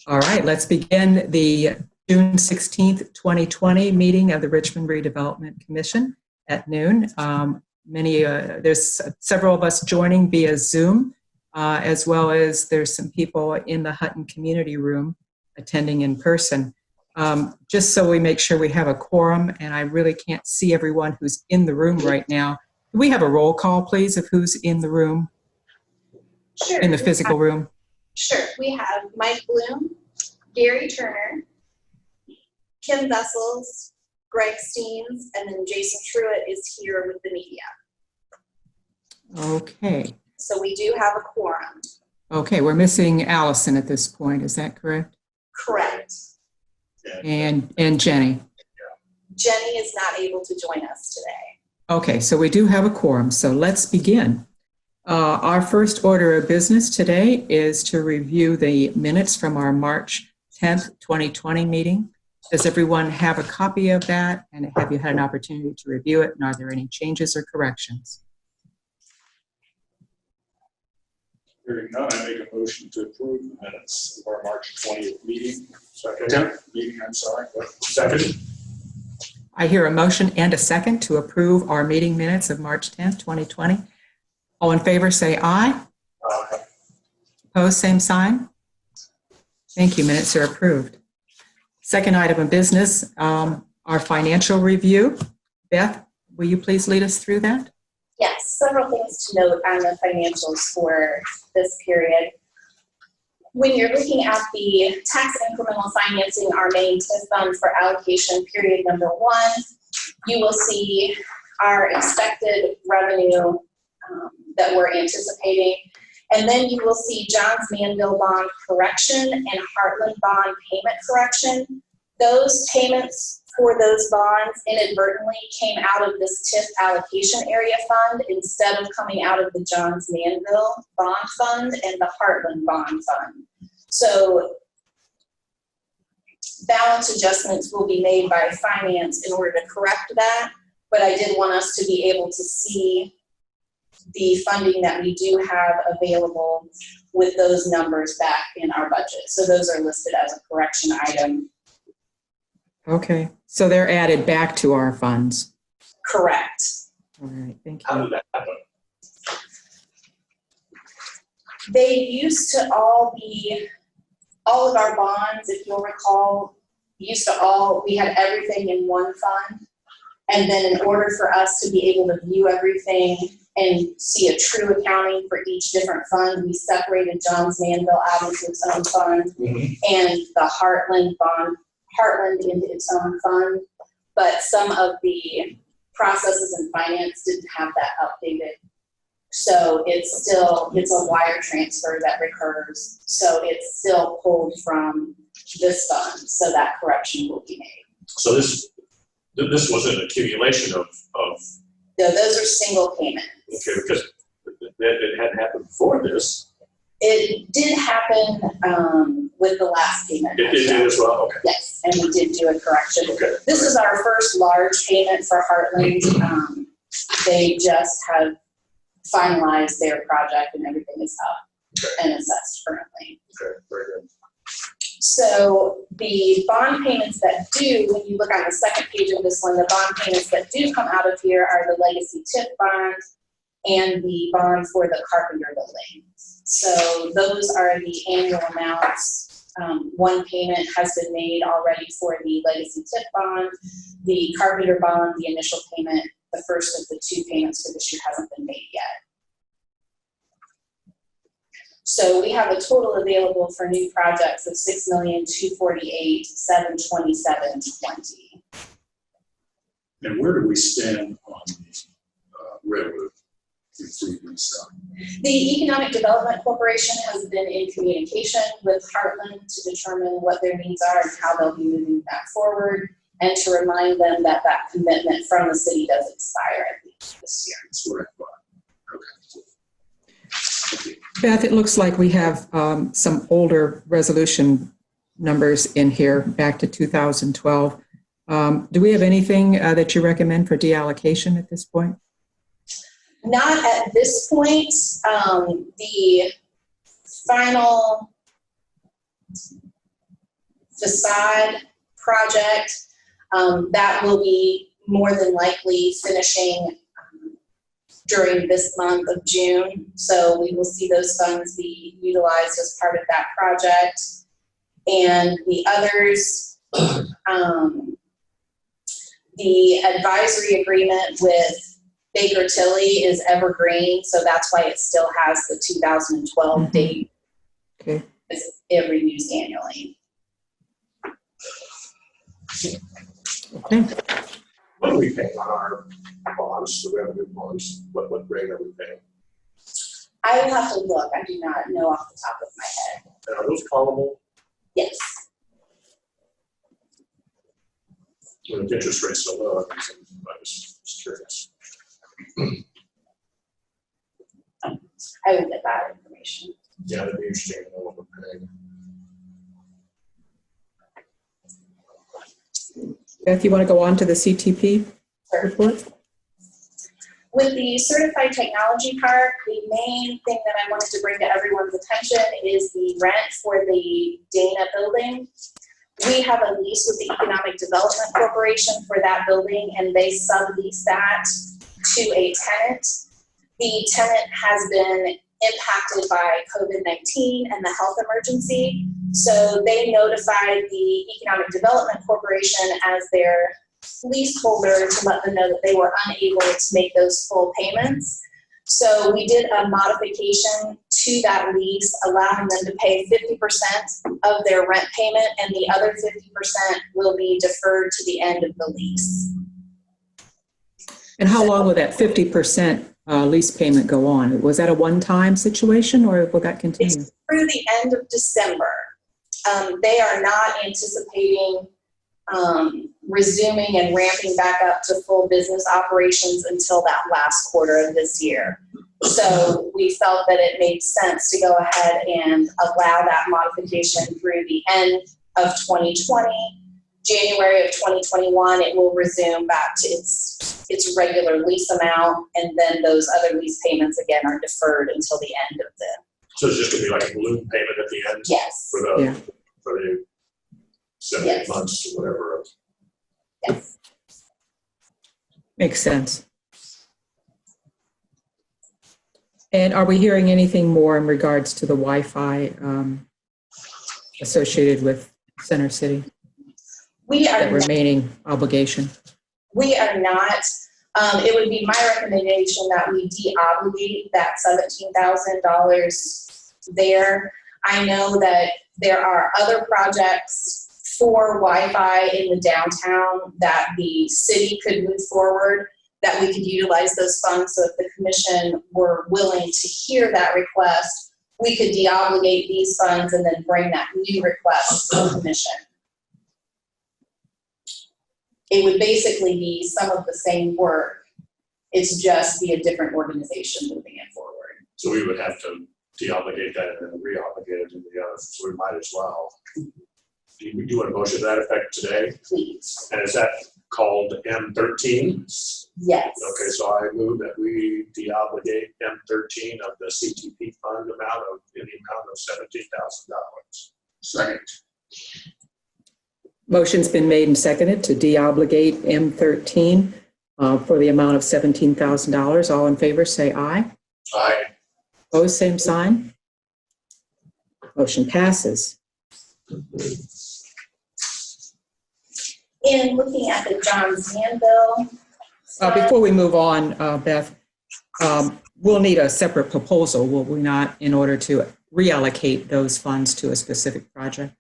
All right, let's begin the June 16th, 2020 meeting of the Richmond Redevelopment Commission at noon. There's several of us joining via Zoom, as well as there's some people in the Hutton Community Room attending in person. Just so we make sure we have a quorum, and I really can't see everyone who's in the room right now. Do we have a roll call, please, of who's in the room? Sure. In the physical room? Sure. We have Mike Bloom, Gary Turner, Kim Vessels, Greg Steens, and then Jason Truitt is here with the media. Okay. So we do have a quorum. Okay, we're missing Allison at this point. Is that correct? Correct. And Jenny. Jenny is not able to join us today. Okay, so we do have a quorum, so let's begin. Our first order of business today is to review the minutes from our March 10th, 2020 meeting. Does everyone have a copy of that? And have you had an opportunity to review it? And are there any changes or corrections? Hearing none, I make a motion to approve the minutes of our March 20th meeting. Second. I hear a motion and a second to approve our meeting minutes of March 10th, 2020. All in favor say aye. Aye. Opposed, same sign. Thank you, minutes are approved. Second item of business, our financial review. Beth, will you please lead us through that? Yes, several things to note on the financials for this period. When you're looking at the tax incremental financing, our main TIF fund for allocation period number 1, you will see our expected revenue that we're anticipating. And then you will see Johns Manville bond correction and Heartland bond payment correction. Those payments for those bonds inadvertently came out of this TIF allocation area fund instead of coming out of the Johns Manville bond fund and the Heartland bond fund. So balance adjustments will be made by finance in order to correct that, but I did want us to be able to see the funding that we do have available with those numbers back in our budget. So those are listed as a correction item. Okay, so they're added back to our funds. Correct. All right, thank you. How did that happen? They used to all be, all of our bonds, if you'll recall, we had everything in one fund. And then in order for us to be able to view everything and see a true accounting for each different fund, we separated Johns Manville out into its own fund and the Heartland into its own fund. But some of the processes in finance didn't have that updated. So it's a wire transfer that recurs. So it's still pulled from this fund. So that correction will be made. So this was an accumulation of. No, those are single payments. Okay, because it hadn't happened before this. It did happen with the last payment. It did as well? Okay. Yes, and we did do a correction. Okay. This is our first large payment for Heartland. They just have finalized their project and everything is up and assessed currently. Okay, very good. So the bond payments that do, when you look on the second page of this one, the bond payments that do come out of here are the legacy TIF bond and the bond for the Carpenter building. So those are the annual amounts. One payment has been made already for the legacy TIF bond. The Carpenter bond, the initial payment, the first of the 2 payments for this year hasn't been made yet. So we have a total available for new projects of $6,248,727.20. And where do we stand on the railroad improvement stuff? The Economic Development Corporation has been in communication with Heartland to determine what their needs are and how they'll be moving that forward, and to remind them that that commitment from the city does expire at the end of this year. That's what I thought. Okay. Beth, it looks like we have some older resolution numbers in here back to 2012. Do we have anything that you recommend for deallocation at this point? Not at this point. The final facade project. That will be more than likely finishing during this month of June. So we will see those funds be utilized as part of that project. And the others, the advisory agreement with Baker Tilly is evergreen, so that's why it still has the 2012 date. Okay. It renews annually. Okay. What are we paying on our bonds, the revenue bonds? What rate are we paying? I will have to look. I do not know off the top of my head. And are those callable? Yes. When the interest rates so low, I was curious. I will get that information. Yeah, that'd be interesting to know what we're paying. Beth, you want to go on to the CTP report? With the certified technology park, the main thing that I wanted to bring to everyone's attention is the rent for the Dana building. We have a lease with the Economic Development Corporation for that building, and they sublease that to a tenant. The tenant has been impacted by COVID-19 and the health emergency, so they notified the Economic Development Corporation as their leaseholder to let them know that they were unable to make those full payments. So we did a modification to that lease, allowing them to pay 50% of their rent payment, and the other 50% will be deferred to the end of the lease. And how long will that 50% lease payment go on? Was that a one-time situation, or will that continue? It's through the end of December. They are not anticipating resuming and ramping back up to full business operations until that last quarter of this year. So we felt that it made sense to go ahead and allow that modification through the end of 2020. January of 2021, it will resume back to its regular lease amount, and then those other lease payments again are deferred until the end of the. So it's just gonna be like a balloon payment at the end? Yes. For the, Yeah. for the 7 Yes. months or whatever. Yes. Makes sense. And are we hearing anything more in regards to the Wi-Fi associated with Center City? We are That remaining obligation? We are not. It would be my recommendation that we de-obligate that $17,000 there. I know that there are other projects for Wi-Fi in the downtown that the city could move forward, that we could utilize those funds. So if the commission were willing to hear that request, we could de-obligate these funds and then bring that new request to the commission. It would basically be some of the same work. It's just be a different organization moving it forward. So we would have to de-obligate that and then re-obligate it in the other, so we might as well. Do you want a motion to that effect today? Please. And is that called M13? Yes. Okay, so I move that we de-obligate M13 of the CTP fund amount of, in the amount of $17,000. Second. Motion's been made and seconded to de-obligate M13 for the amount of $17,000. All in favor, say aye. Aye. Opposed, same sign. Motion passes. In looking at the Johns Manville. Before we move on, Beth, we'll need a separate proposal, will we not, in order to reallocate those funds to a specific project?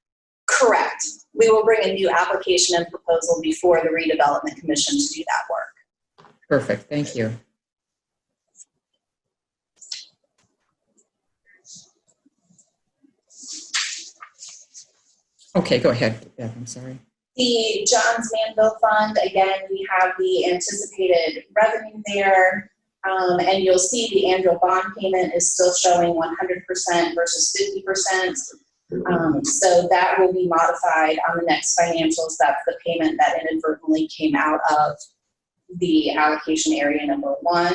Correct. We will bring a new application and proposal before the Redevelopment Commission to do that work. Perfect, thank you. Okay, go ahead, Beth, I'm sorry. The Johns Manville Fund, again, we have the anticipated revenue there, and you'll see the annual bond payment is still showing 100% versus 50%. So that will be modified on the next financials. That's the payment that inadvertently came out of the allocation area number 1.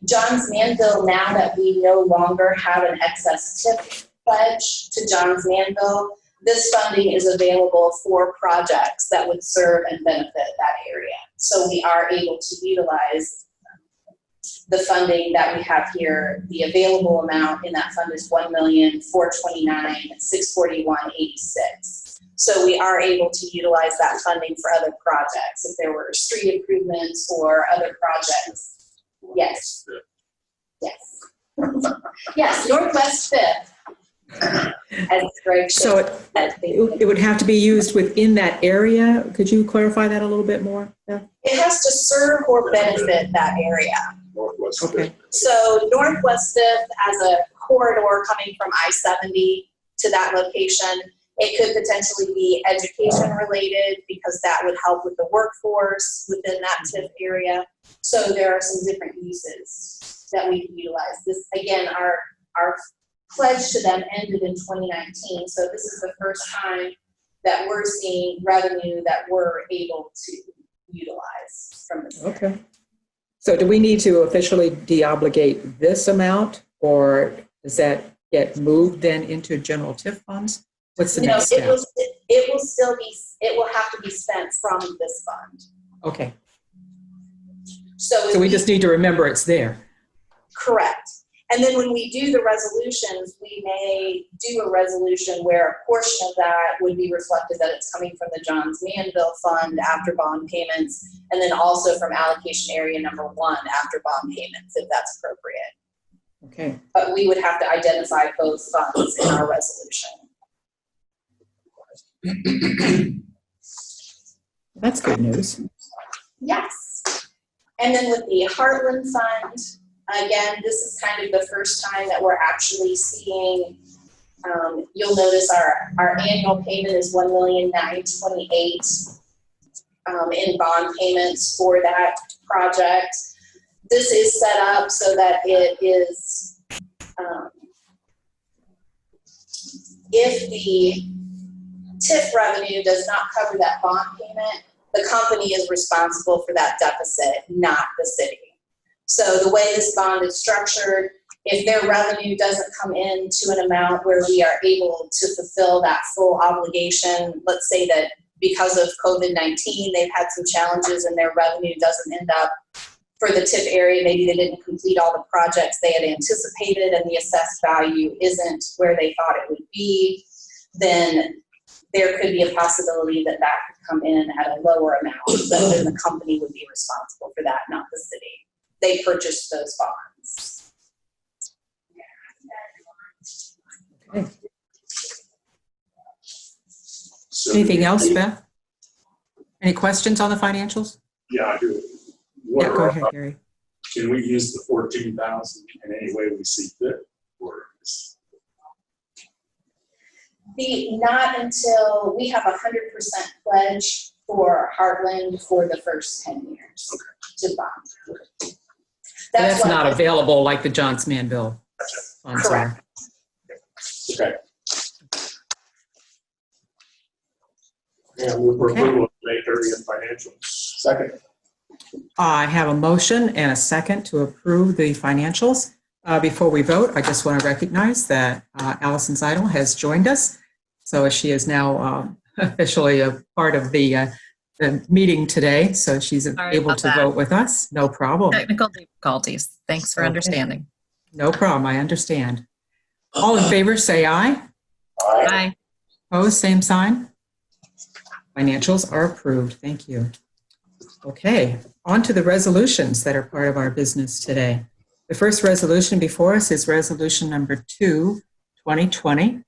Johns Manville, now that we no longer have an excess tip pledge to Johns Manville, this funding is available for projects that would serve and benefit that area. So we are able to utilize the funding that we have here. The available amount in that fund is $1,429,641.86. So we are able to utilize that funding for other projects. If there were street improvements or other projects, yes. Yes. Yes, Northwest Fifth. As Greg So it would have to be used within that area. Could you clarify that a little bit more? Beth? It has to serve or benefit that area. Northwest. Okay. So Northwest Fifth as a corridor coming from I-70 to that location, it could potentially be education related because that would help with the workforce within that TIF area. So there are some different uses that we can utilize. This, again, our pledge to them ended in 2019. So this is the first time that we're seeing revenue that we're able to utilize from this. Okay. So do we need to officially deobligate this amount, or does that get moved then into general TIF funds? What's the next step? It will still be, it will have to be spent from this fund. Okay. So So we just need to remember it's there. Correct. And then when we do the resolutions, we may do a resolution where a portion of that would be reflected that it's coming from the Johns Manville Fund after bond payments, and then also from allocation area number 1 after bond payments, if that's appropriate. Okay. But we would have to identify both funds in our resolution. That's good news. Yes. And then with the Heartland Fund, again, this is kind of the first time that we're actually seeing, you'll notice our annual payment is $1,928,000 in bond payments for that project. This is set up so that it is, if the TIF revenue does not cover that bond payment, the company is responsible for that deficit, not the city. So the way this bond is structured, if their revenue doesn't come in to an amount where we are able to fulfill that full obligation, let's say that because of COVID-19, they've had some challenges and their revenue doesn't end up for the TIF area, maybe they didn't complete all the projects they had anticipated and the assessed value isn't where they thought it would be, then there could be a possibility that that could come in at a lower amount, but then the company would be responsible for that, not the city. They purchased those bonds. Okay. So Anything else, Beth? Any questions on the financials? Yeah, I do. Yeah, go ahead, Gary. Can we use the 14,000 in any way we see fit, or is Not until we have 100% pledge for Heartland for the first 10 years to bond. That's what- not available like the Johns Manville funds are. okay? And move for approval of May 30th financials. Second. I have a motion and a second to approve the financials. Before we vote, I just want to recognize that Allison Seidel has joined us. So she is now officially a part of the meeting today. So she's Sorry able about to that. vote with us. No problem. Technical difficulties. Thanks for Okay. understanding. No problem. I understand. All in favor, say aye. Bye. Opposed, same sign. Financials are approved. Thank you. Okay, on to the resolutions that are part of our business today. The first resolution before us is resolution number 2, 2020.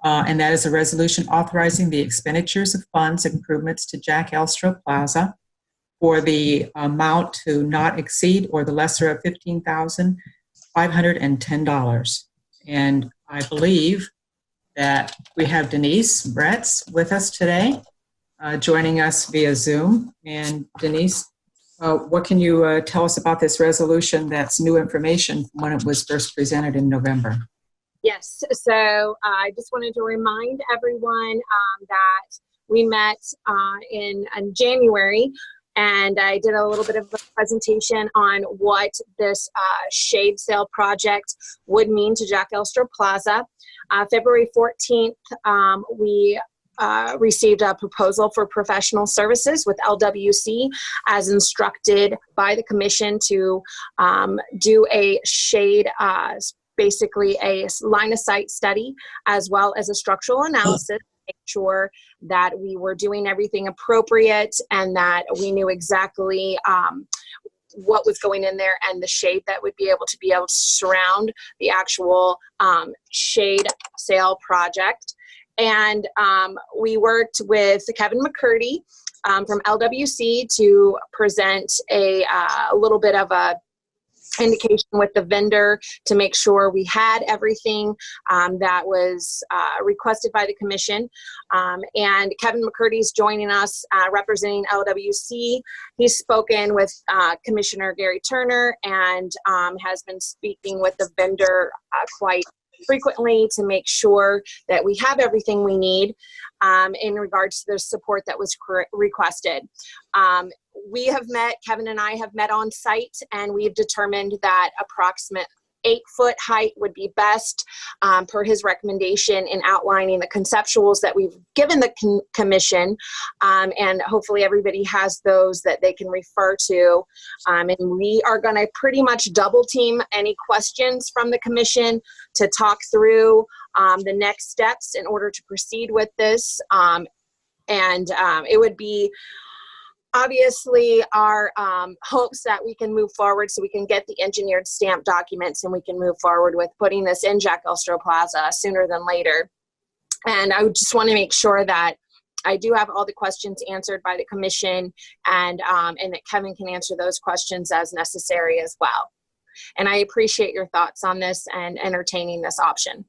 And that is a resolution authorizing the expenditures of funds improvements to Jack Elstro Plaza for the amount to not exceed or the lesser of $15,510. And I believe that we have Denise Barrett with us today, joining us via Zoom. And Denise, what can you tell us about this resolution that's new information from when it was first presented in November? Yes, so I just wanted to remind everyone that we met in January and I did a little bit of a presentation on what this shade sale project would mean to Jack Elster Plaza. February 14th, we received a proposal for professional services with LWC as instructed by the commission to do a shade, basically a line of sight study, as well as a structural analysis to make sure that we were doing everything appropriate and that we knew exactly what was going in there and the shade that would be able to surround the actual shade sale project. And we worked with Kevin McCurdy from LWC to present a little bit of a indication with the vendor to make sure we had everything that was requested by the commission. And Kevin McCurdy is joining us representing LWC. He's spoken with Commissioner Gary Turner and has been speaking with the vendor quite frequently to make sure that we have everything we need in regards to the support that was requested. We have met, Kevin and I have met on site, and we've determined that approximate 8-foot height would be best per his recommendation in outlining the conceptuals that we've given the commission, and hopefully everybody has those that they can refer to. And we are going to pretty much double team any questions from the commission to talk through the next steps in order to proceed with this. It would be obviously our hopes that we can move forward so we can get the engineered stamp documents and we can move forward with putting this in Jack Elster Plaza sooner than later. And I would just want to make sure that I do have all the questions answered by the commission, and that Kevin can answer those questions as necessary as well. And I appreciate your thoughts on this and entertaining this option.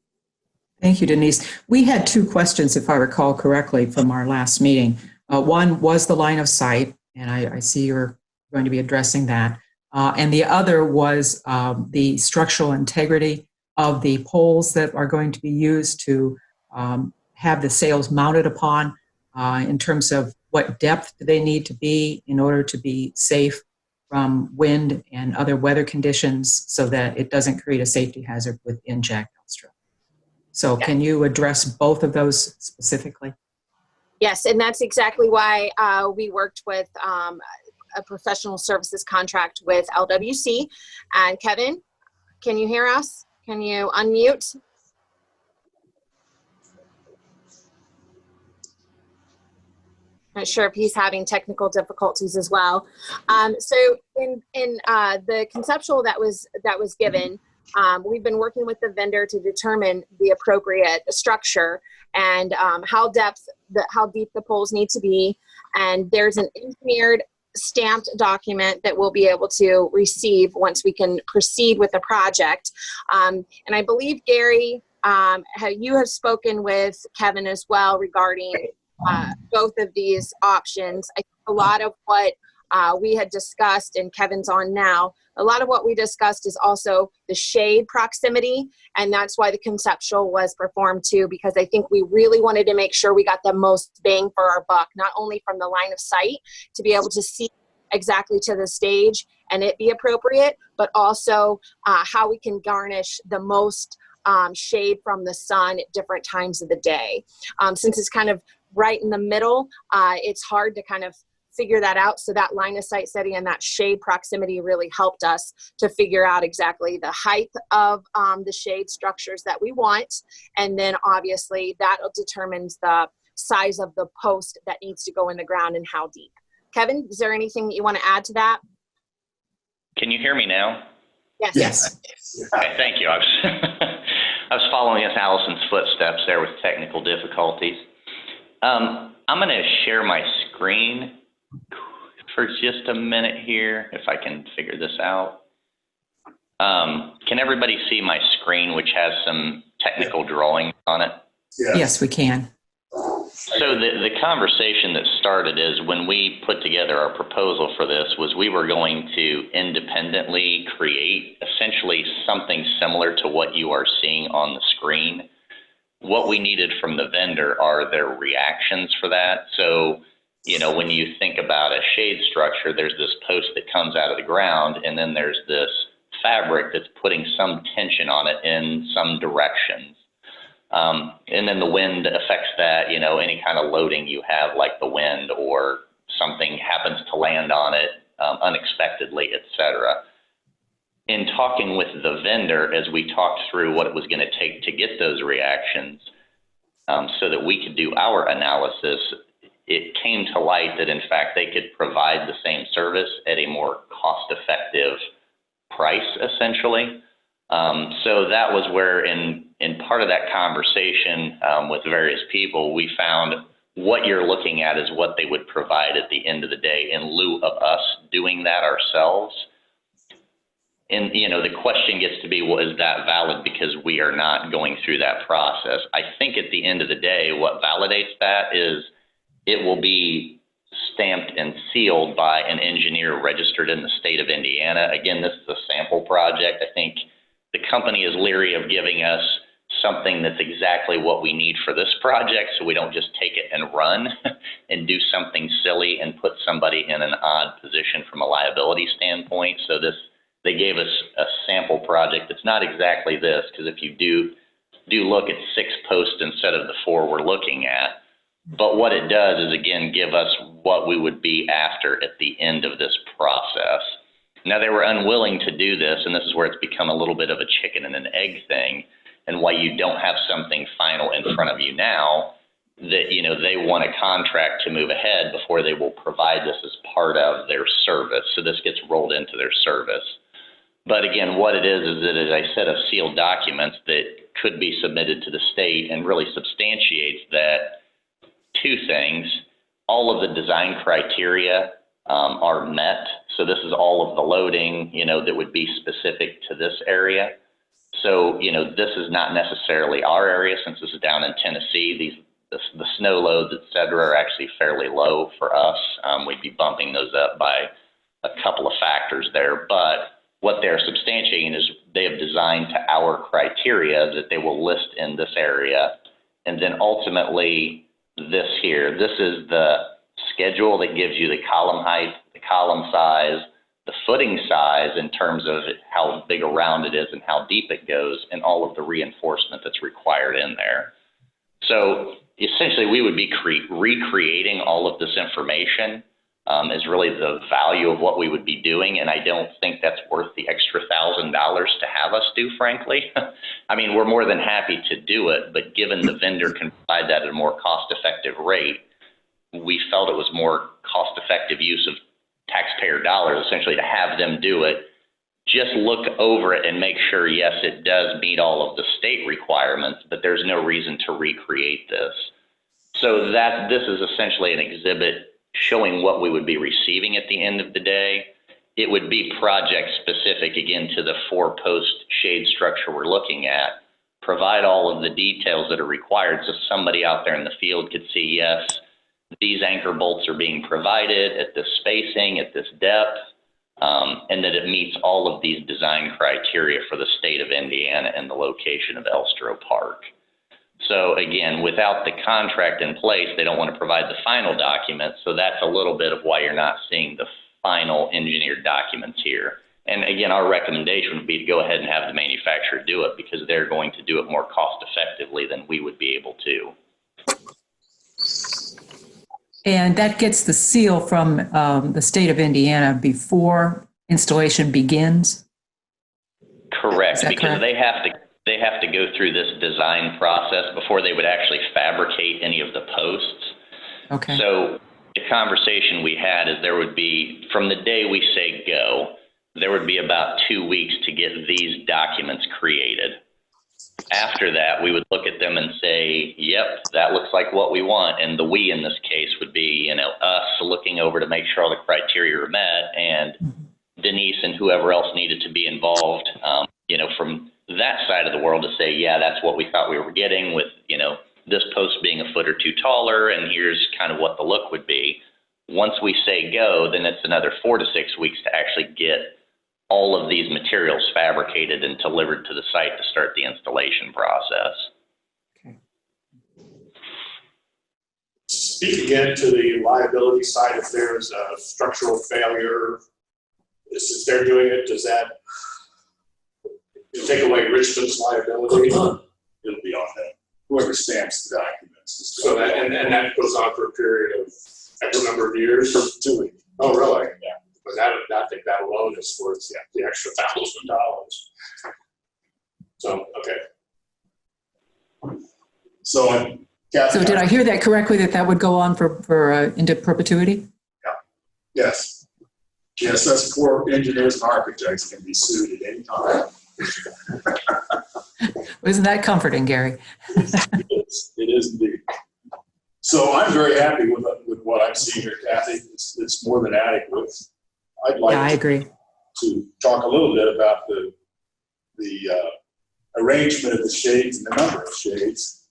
Thank you, Denise. We had two questions, if I recall correctly, from our last meeting. One was the line of sight, and I see you're going to be addressing that. And the other was the structural integrity of the poles that are going to be used to have the sails mounted upon, in terms of what depth do they need to be in order to be safe from wind and other weather conditions so that it doesn't create a safety hazard within Jack Elster. So can you address both of those specifically? Yes, and that's exactly why we worked with a professional services contract with LWC. And Kevin, can you hear us? Can you unmute? Not sure if he's having technical difficulties as well. So in the conceptual that was given, we've been working with the vendor to determine the appropriate structure and how deep the poles need to be. And there's an engineered stamped document that we'll be able to receive once we can proceed with the project. And I believe, Gary, you have spoken with Kevin as well regarding both of these options. I think a lot of what we had discussed, and Kevin's on now, a lot of what we discussed is also the shade proximity, and that's why the conceptual was performed too, because I think we really wanted to make sure we got the most bang for our buck, not only from the line of sight to be able to see exactly to the stage and it be appropriate, but also how we can garnish the most shade from the sun at different times of the day. Since it's kind of right in the middle, it's hard to kind of figure that out. So that line of sight study and that shade proximity really helped us to figure out exactly the height of the shade structures that we want. And then obviously that determines the size of the post that needs to go in the ground and how deep. Kevin, is there anything that you want to add to that? Can you hear me now? Yes. Yes. Okay, thank you. I was following Allison's footsteps there with technical difficulties. I'm going to share my screen for just a minute here, if I can figure this out. Can everybody see my screen, which has some technical drawings on it? Yes, we can. So the conversation that started is when we put together our proposal for this was we were going to independently create essentially something similar to what you are seeing on the screen. What we needed from the vendor are their reactions for that. So you know, when you think about a shade structure, there's this post that comes out of the ground, and then there's this fabric that's putting some tension on it in some directions. And then the wind affects that, you know, any kind of loading you have, like the wind or something happens to land on it unexpectedly, et cetera. In talking with the vendor, as we talked through what it was going to take to get those reactions so that we could do our analysis, it came to light that, in fact, they could provide the same service at a more cost-effective price, essentially. So that was where, in part of that conversation with various people, we found what you're looking at is what they would provide at the end of the day in lieu of us doing that ourselves. And, you know, the question gets to be, well, is that valid because we are not going through that process? I think at the end of the day, what validates that is it will be stamped and sealed by an engineer registered in the state of Indiana. Again, this is a sample project. I think the company is leery of giving us something that's exactly what we need for this project, so we don't just take it and run and do something silly and put somebody in an odd position from a liability standpoint. So they gave us a sample project that's not exactly this, because if you do look at 6 posts instead of the 4 we're looking at. But what it does is, again, give us what we would be after at the end of this process. Now, they were unwilling to do this, and this is where it's become a little bit of a chicken and an egg thing, and why you don't have something final in front of you now that, you know, they want a contract to move ahead before they will provide this as part of their service. So this gets rolled into their service. But again, what it is that it is a set of sealed documents that could be submitted to the state and really substantiates that 2 things. All of the design criteria are met. So this is all of the loading, you know, that would be specific to this area. So, you know, this is not necessarily our area since this is down in Tennessee. The snow loads, et cetera, are actually fairly low for us. We'd be bumping those up by a couple of factors there. But what they're substantiating is they have designed to our criteria that they will list in this area. And then ultimately this here, this is the schedule that gives you the column height, the column size, the footing size in terms of how big around it is and how deep it goes, and all of the reinforcement that's required in there. So essentially we would be recreating all of this information is really the value of what we would be doing, and I don't think that's worth the extra $1,000 to have us do, frankly. I mean, we're more than happy to do it, but given the vendor can provide that at a more cost-effective rate, we felt it was more cost-effective use of taxpayer dollars, essentially, to have them do it. Just look over it and make sure, yes, it does meet all of the state requirements, but there's no reason to recreate this. So that this is essentially an exhibit showing what we would be receiving at the end of the day. It would be project specific, again, to the 4-post shade structure we're looking at. Provide all of the details that are required so somebody out there in the field could see, yes, these anchor bolts are being provided at this spacing, at this depth, and that it meets all of these design criteria for the state of Indiana and the location of Elstro Park. So again, without the contract in place, they don't want to provide the final document. So that's a little bit of why you're not seeing the final engineered documents here. And again, our recommendation would be to go ahead and have the manufacturer do it, because they're going to do it more cost effectively than we would be able to. And that gets the seal from the state of Indiana before installation begins? Correct, because correct? they have to go through this design process before they would actually fabricate any of the posts. Okay. So the conversation we had is there would be, from the day we say go, there would be about 2 weeks to get these documents created. After that, we would look at them and say, yep, that looks like what we want. And the we in this case would be, you know, us looking over to make sure all the criteria are met, and Denise and whoever else needed to be involved, you know, from that side of the world to say, yeah, that's what we thought we were getting with, you know, this post being a foot or two taller, and here's kind of what the look would be. Once we say go, then it's another 4 to 6 weeks to actually get all of these materials fabricated and delivered to the site to start the installation process. Okay. speak again to the liability side. If there's a structural failure, since they're doing it, does that take away Richmond's liability? It'll be on them. Whoever stamps the documents. is So that, and that goes on for a period of X number of years? perpetuity. Oh, really? Yeah. But that, I think that alone is worth the extra $1,000. So, okay. So, Kathy. So did I hear that correctly, that would go on for into perpetuity? Yes. Yes, us poor engineers and architects can be sued at any time. Isn't that comforting, Gary? It is indeed. So I'm very happy with what I'm seeing here, Kathy. It's more than adequate. I'd like Yeah, I agree. to talk a little bit about the arrangement of the shades and the number of shades.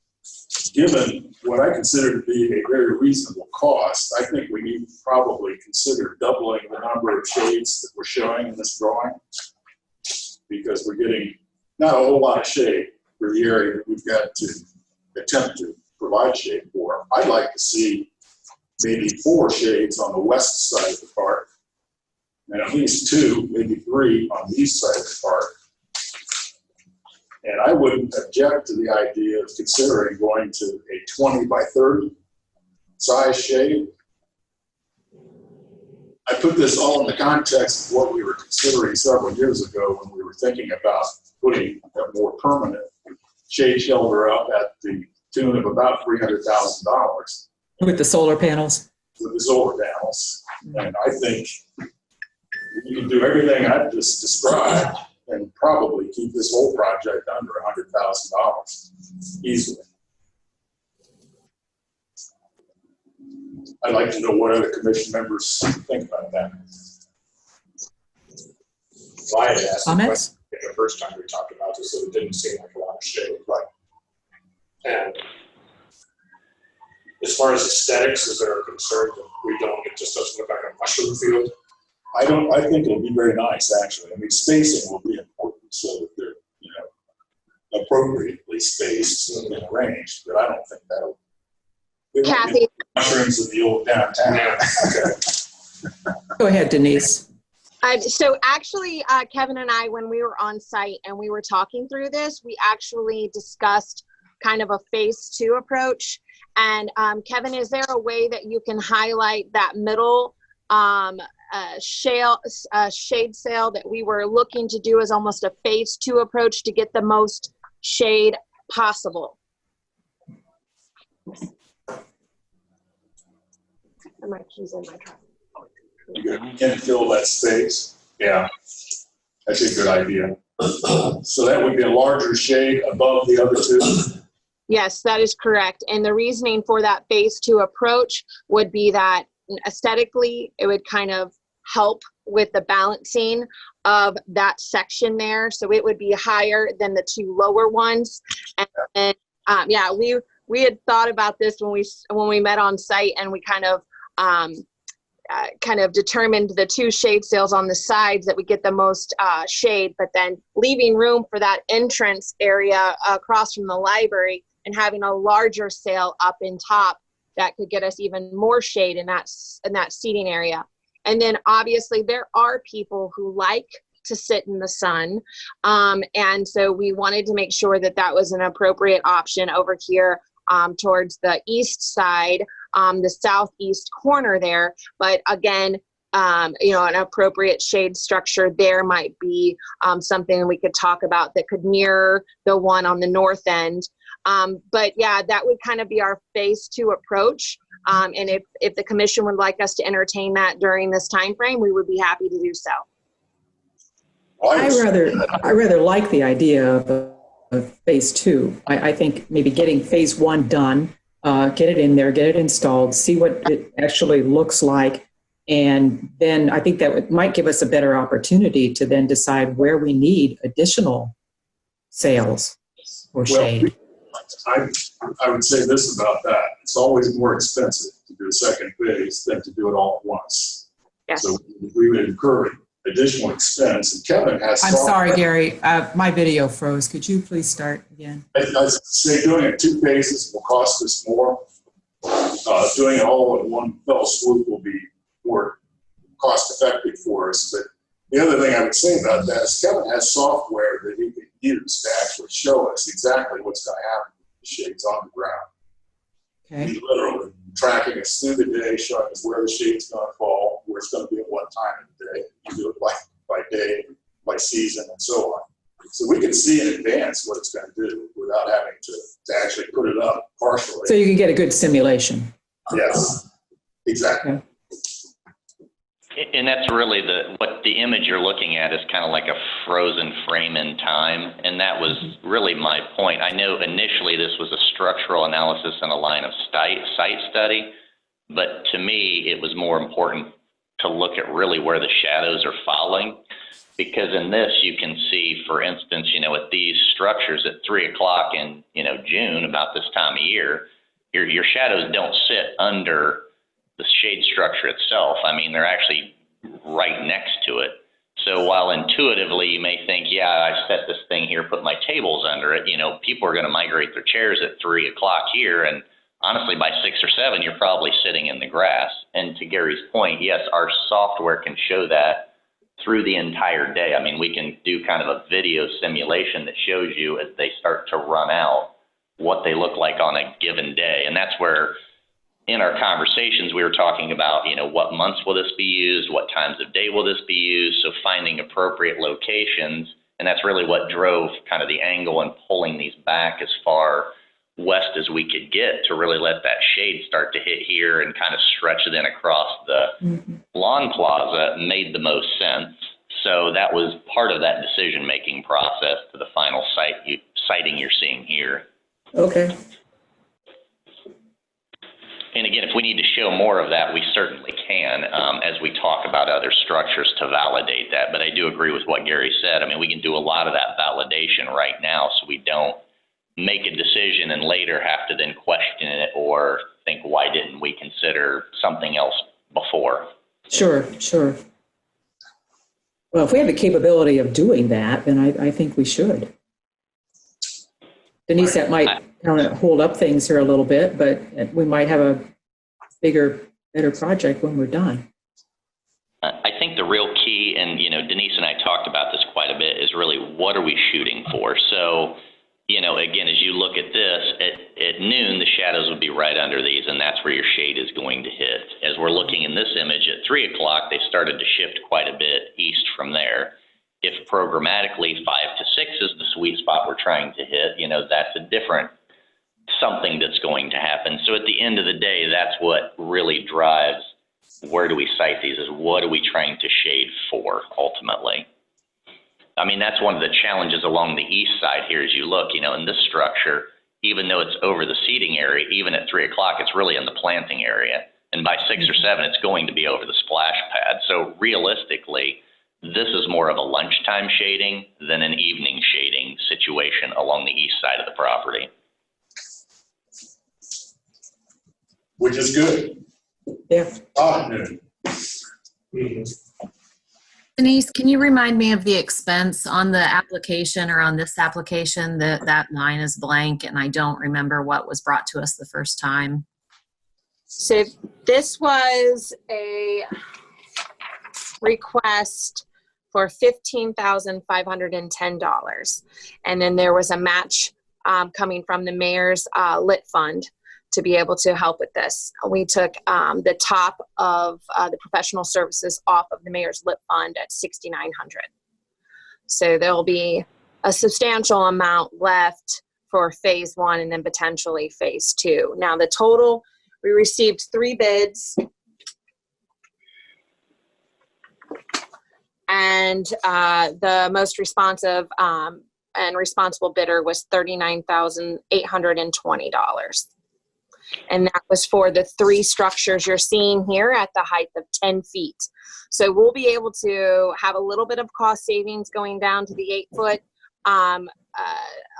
Given what I consider to be a very reasonable cost, I think we need to probably consider doubling the number of shades that we're showing in this drawing, because we're getting not a whole lot of shade for the area that we've got to attempt to provide shade for. I'd like to see maybe 4 shades on the west side of the park, and at least 2, maybe 3 on the east side of the park. And I wouldn't object to the idea of considering going to a 20 by 30 size shade. I put this all in the context of what we were considering several years ago when we were thinking about putting a more permanent shade shelter up at the tune of about $300,000 With the solar panels? with the solar panels. And I think we can do everything I've just described and probably keep this whole project under $100,000 easily. I'd like to know what other commission members think about that. So I had asked Comments? the first time we talked about this, so it didn't seem like a lot of shade, right? And as far as aesthetics, is there a concern that it just doesn't look like a mushroom field? I think it'll be very nice, actually. I mean, spacing will be important so that they're, appropriately spaced and arranged, but I don't think that'll. Kathy, Mushrooms of the old downtown. Go ahead, Denise. so actually, Kevin and I, when we were on site and we were talking through this, we actually discussed kind of a phase 2 approach. And Kevin, is there a way that you can highlight that middle shade sail that we were looking to do as almost a phase 2 approach to get the most shade possible? My keys in my truck. You can fill that space. Yeah, that's a good idea. So that would be a larger shade above the other 2? Yes, that is correct. And the reasoning for that phase 2 approach would be that aesthetically, it would kind of help with the balancing of that section there. So it would be higher than the 2 lower ones. And yeah, we had thought about this when we met on site, and we kind of determined the 2 shade sails on the sides that would get the most shade, but then leaving room for that entrance area across from the library and having a larger sail up in top that could get us even more shade in that seating area. And then obviously there are people who like to sit in the sun. And so we wanted to make sure that that was an appropriate option over here towards the east side, the southeast corner there. But again, an appropriate shade structure there might be something we could talk about that could mirror the one on the north end. But yeah, that would kind of be our phase 2 approach. And if the commission would like us to entertain that during this time frame, we would be happy to do so. I rather like the idea of phase 2. I think maybe getting phase 1 done, get it in there, get it installed, see what it actually looks like. And then I think that might give us a better opportunity to then decide where we need additional sails or shade. I would say this about that. It's always more expensive to do a second phase than to do it all at once. Yes. So we would incur additional expense. And Kevin has. I'm sorry, Gary. My video froze. Could you please start again? I say doing it 2 phases will cost us more. doing it all in one fell swoop will be more cost effective for us. But the other thing I would say about that is Kevin has software that he can use to actually show us exactly what's going to happen with the shades on the ground. Okay. He's literally tracking us through the day, showing us where the shade's going to fall, where it's going to be at what time of the day. You do it by day, by season, and so on. So we can see in advance what it's going to do without having to actually put it up partially. So you can get a good simulation. Yes, exactly. Okay. And that's really what the image you're looking at is kind of like a frozen frame in time. And that was really my point. I know initially this was a structural analysis and a line of site study, but to me, it was more important to look at really where the shadows are falling. Because in this, you can see, for instance, at these structures at 3 o'clock in, June, about this time of year, your shadows don't sit under the shade structure itself. I mean, they're actually right next to it. So while intuitively you may think, yeah, I set this thing here, put my tables under it, people are going to migrate their chairs at 3 o'clock here. And honestly, by 6 or 7, you're probably sitting in the grass. And to Gary's point, yes, our software can show that through the entire day. I mean, we can do kind of a video simulation that shows you as they start to run out what they look like on a given day. And that's where in our conversations, we were talking about, what months will this be used? What times of day will this be used? So finding appropriate locations. And that's really what drove kind of the angle and pulling these back as far west as we could get to really let that shade start to hit here and kind of stretch then across the lawn plaza made the most sense. So that was part of that decision-making process to the final sighting you're seeing here. Okay. And again, if we need to show more of that, we certainly can as we talk about other structures to validate that. But I do agree with what Gary said. I mean, we can do a lot of that validation right now so we don't make a decision and later have to then question it or think, why didn't we consider something else before? Sure. Well, if we have the capability of doing that, then I think we should. Denise, that might kind of hold up things here a little bit, but we might have a bigger, better project when we're done. I think the real key, and Denise and I talked about this quite a bit, is really what are we shooting for? So, again, as you look at this, at noon, the shadows would be right under these, and that's where your shade is going to hit. As we're looking in this image at 3 o'clock, they started to shift quite a bit east from there. If programmatically 5 to 6 is the sweet spot we're trying to hit, that's a different something that's going to happen. So at the end of the day, that's what really drives where do we site these, is what are we trying to shade for ultimately. I mean, that's one of the challenges along the east side here as you look, in this structure, even though it's over the seating area, even at 3 o'clock, it's really in the planting area. And by 6 or 7, it's going to be over the splash pad. So realistically, this is more of a lunchtime shading than an evening shading situation along the east side of the property. Which is good. Yeah. Denise, can you remind me of the expense on the application or on this application? That line is blank and I don't remember what was brought to us the first time. So this was a request for $15,510. And then there was a match coming from the mayor's lit fund to be able to help with this. We took the top of the professional services off of the mayor's lit fund at $6,900. So there'll be a substantial amount left for phase 1 and then potentially phase 2. Now the total, we received 3 bids. And the most responsive and responsible bidder was $39,820. And that was for the 3 structures you're seeing here at the height of 10 feet. So we'll be able to have a little bit of cost savings going down to the 8-foot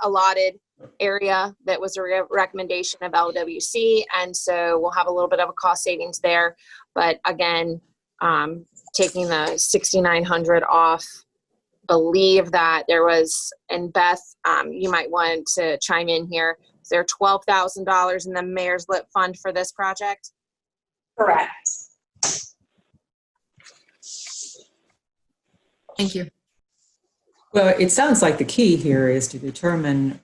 allotted area that was a recommendation of LWC. And so we'll have a little bit of a cost savings there. But again, taking the $6,900 off, believe that there was, and Beth, you might want to chime in here, Is there $12,000 in the mayor's lit fund for this project? Correct. Thank you. Well, it sounds like the key here is to determine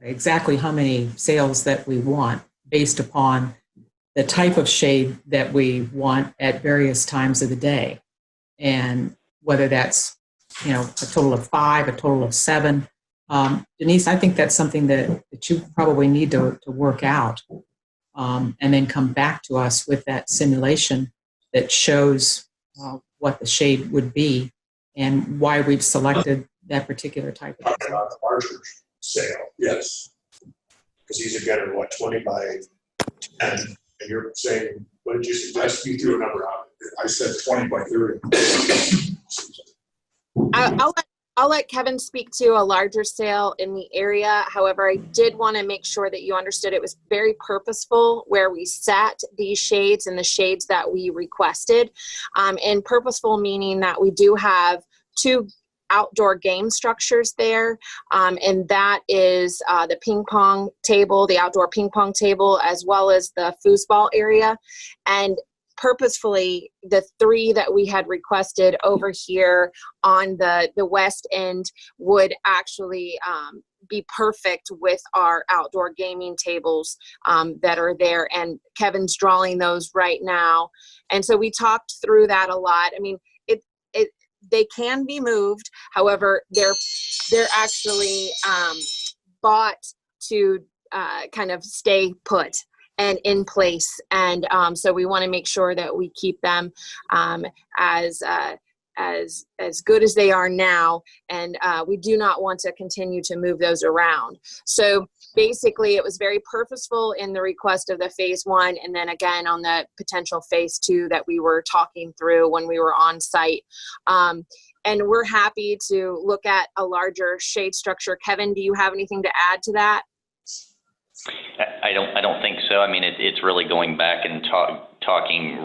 exactly how many sails that we want based upon the type of shade that we want at various times of the day. And whether that's, a total of 5, a total of 7. Denise, I think that's something that you probably need to work out, and then come back to us with that simulation that shows what the shade would be and why we've selected that particular type of Talking about the larger sale, Yes. because these are getting, 20 by 10, and you're saying, what did you suggest? You threw a number out. I said 20 by 30. I'll let Kevin speak to a larger sale in the area. However, I did want to make sure that you understood it was very purposeful where we set these shades and the shades that we requested. And purposeful meaning that we do have 2 outdoor game structures there. And that is the ping pong table, the outdoor ping pong table, as well as the foosball area. And purposefully, the 3 that we had requested over here on the west end would actually be perfect with our outdoor gaming tables that are there. And Kevin's drawing those right now. And so we talked through that a lot. I mean, they can be moved. However, they're actually bought to kind of stay put and in place. And so we want to make sure that we keep them as good as they are now. And we do not want to continue to move those around. So basically, it was very purposeful in the request of the phase 1, and then again on the potential phase 2 that we were talking through when we were on site. And we're happy to look at a larger shade structure. Kevin, do you have anything to add to that? I don't think so. I mean, it's really going back and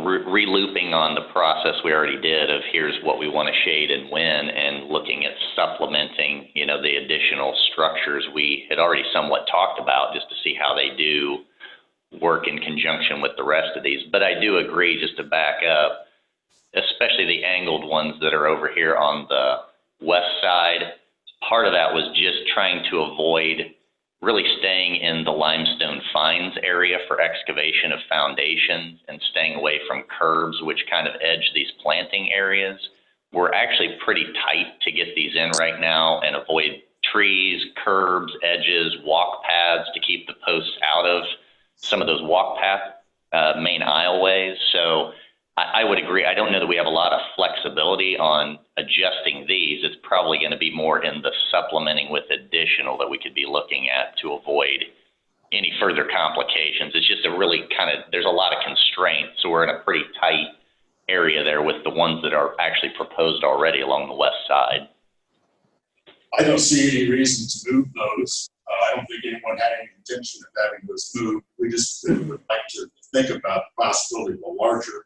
re-looping on the process we already did of here's what we want to shade and when, and looking at supplementing, the additional structures we had already somewhat talked about just to see how they do work in conjunction with the rest of these. But I do agree, just to back up, especially the angled ones that are over here on the west side, part of that was just trying to avoid really staying in the limestone fines area for excavation of foundations and staying away from curbs, which kind of edge these planting areas. We're actually pretty tight to get these in right now and avoid trees, curbs, edges, walk paths to keep the posts out of some of those walk path main aisleways. So I would agree. I don't know that we have a lot of flexibility on adjusting these. It's probably going to be more in the supplementing with additional that we could be looking at to avoid any further complications. It's just a really there's a lot of constraints. So we're in a pretty tight area there with the ones that are actually proposed already along the west side. I don't see any reason to move those. I don't think anyone had any intention of having those moved. We just would like to think about the possibility of a larger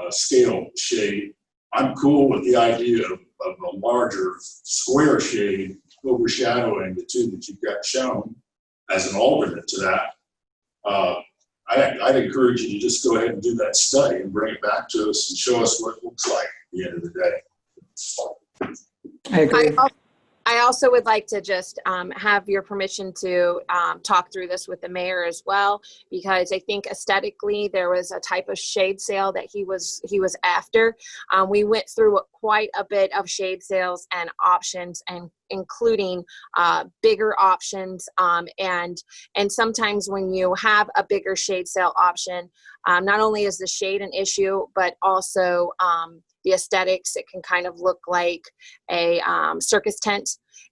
scale shade. I'm cool with the idea of a larger square shade overshadowing the 2 that you've got shown as an alternate to that. I'd encourage you to just go ahead and do that study and bring it back to us and show us what it looks like at the end of the day. I agree. I also would like to just have your permission to talk through this with the mayor as well, because I think aesthetically there was a type of shade sale that he was after. We went through quite a bit of shade sales and options, and including bigger options. And sometimes when you have a bigger shade sale option, not only is the shade an issue, but also the aesthetics. It can kind of look like a circus tent,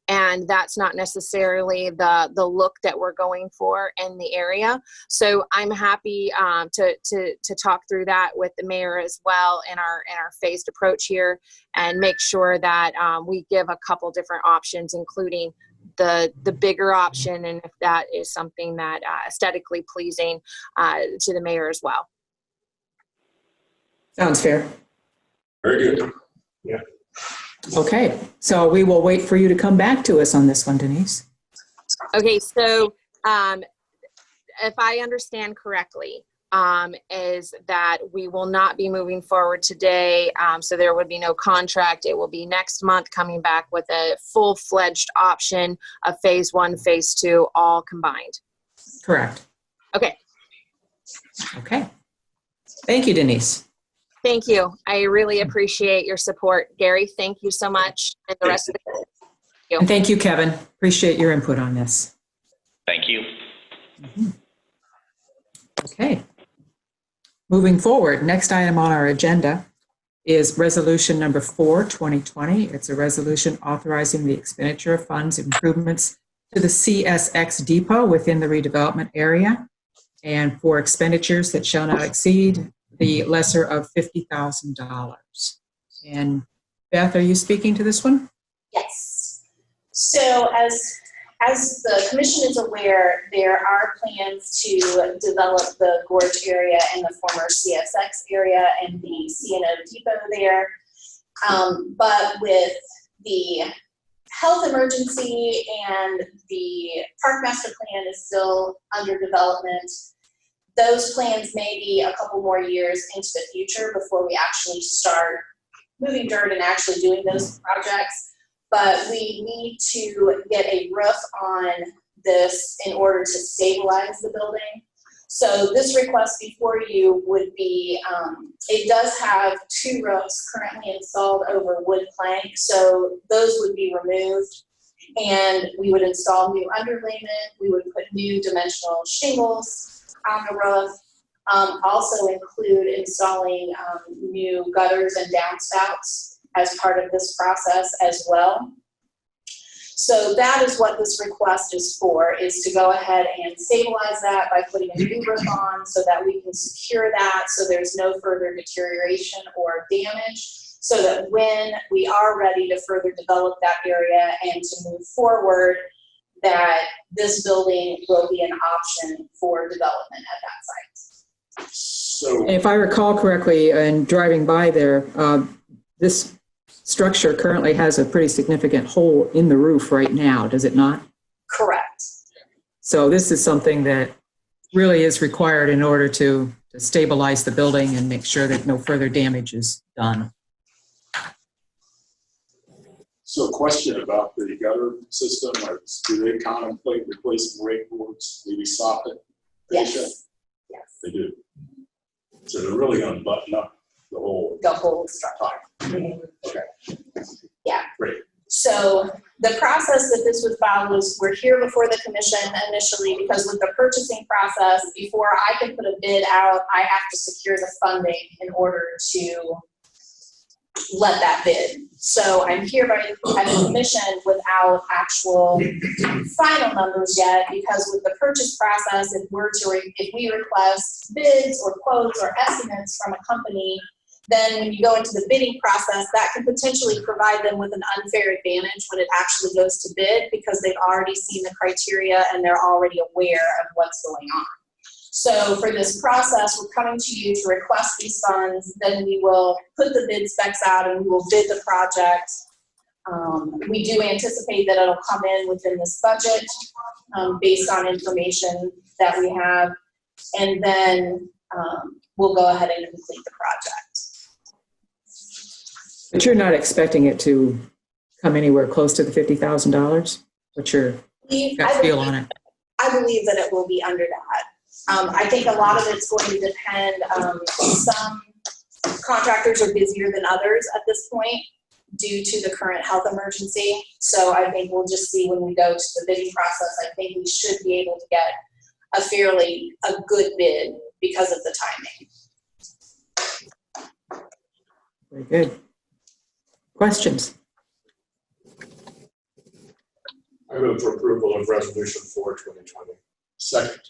and that's not necessarily the look that we're going for in the area. So I'm happy to talk through that with the mayor as well in our phased approach here, and make sure that we give a couple different options, including the bigger option, and if that is something that aesthetically pleasing to the mayor as well. Sounds fair. Very good. Yeah. Okay, so we will wait for you to come back to us on this one, Denise. Okay, so if I understand correctly, is that we will not be moving forward today. So there would be no contract. It will be next month coming back with a full-fledged option of phase 1, phase 2, all combined. Correct. Okay. Okay. Thank you, Denise. Thank you. I really appreciate your support. Gary, thank you so much. And the rest of the And thank you, Kevin. Appreciate your input on this. Thank you. Okay. Moving forward, next item on our agenda is resolution number 4, 2020. It's a resolution authorizing the expenditure of funds improvements to the CSX Depot within the redevelopment area and for expenditures that shall not exceed the lesser of $50,000. And Beth, are you speaking to this one? Yes. So as the commission is aware, there are plans to develop the gorge area and the former CSX area and the C&O depot there. But with the health emergency and the park master plan is still under development, those plans may be a couple more years into the future before we actually start moving dirt and actually doing those projects. But we need to get a roof on this in order to stabilize the building. So this request before you would be, it does have 2 roofs currently installed over wood plank, so those would be removed. And we would install new underlayment, we would put new dimensional shingles on the roof, also include installing new gutters and downspouts as part of this process as well. So that is what this request is for, is to go ahead and stabilize that by putting a new roof on so that we can secure that so there's no further deterioration or damage, so that when we are ready to further develop that area and to move forward, that this building will be an option for development at that site. So, If I recall correctly, and driving by there, this structure currently has a pretty significant hole in the roof right now, does it not? Correct. So this is something that really is required in order to stabilize the building and make sure that no further damage is done. so question about the gutter system, do they contemplate replacing rake boards, maybe soffit? Yes. Yes. They do. So they're really gonna button up the whole The whole structure. Okay. Yeah. Great. So the process that this would follow is we're here before the commission initially because with the purchasing process, before I can put a bid out, I have to secure the funding in order to let that bid. So I'm here by the commission without actual final numbers yet, because with the purchase process, if we request bids or quotes or estimates from a company, then when you go into the bidding process, that can potentially provide them with an unfair advantage when it actually goes to bid, because they've already seen the criteria and they're already aware of what's going on. So for this process, we're coming to you to request these funds, then we will put the bid specs out and we will bid the project. We do anticipate that it'll come in within this budget based on information that we have, and then we'll go ahead and complete the project. But you're not expecting it to come anywhere close to the $50,000? What's your gut feel on it? I believe that it will be under that. I think a lot of it's going to depend. Some contractors are busier than others at this point due to the current health emergency. So I think we'll just see when we go to the bidding process. I think we should be able to get a good bid because of the timing. Very good. Questions? I move for approval of resolution 4, 2020. Second.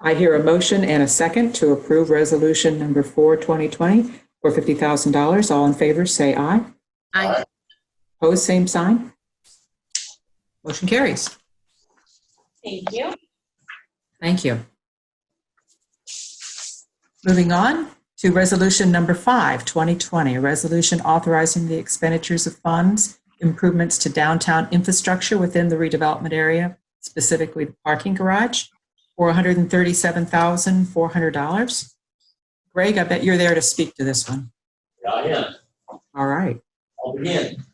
I hear a motion and a second to approve resolution number 4, 2020 for $50,000. All in favor, say aye. Aye. Opposed, same sign. Motion carries. Thank you. Thank you. Moving on to resolution number 5, 2020, a resolution authorizing the expenditures of funds, improvements to downtown infrastructure within the redevelopment area, specifically the parking garage. for $137,400. Greg, I bet you're there to speak to this one. Yeah, I am. All right. I'll begin.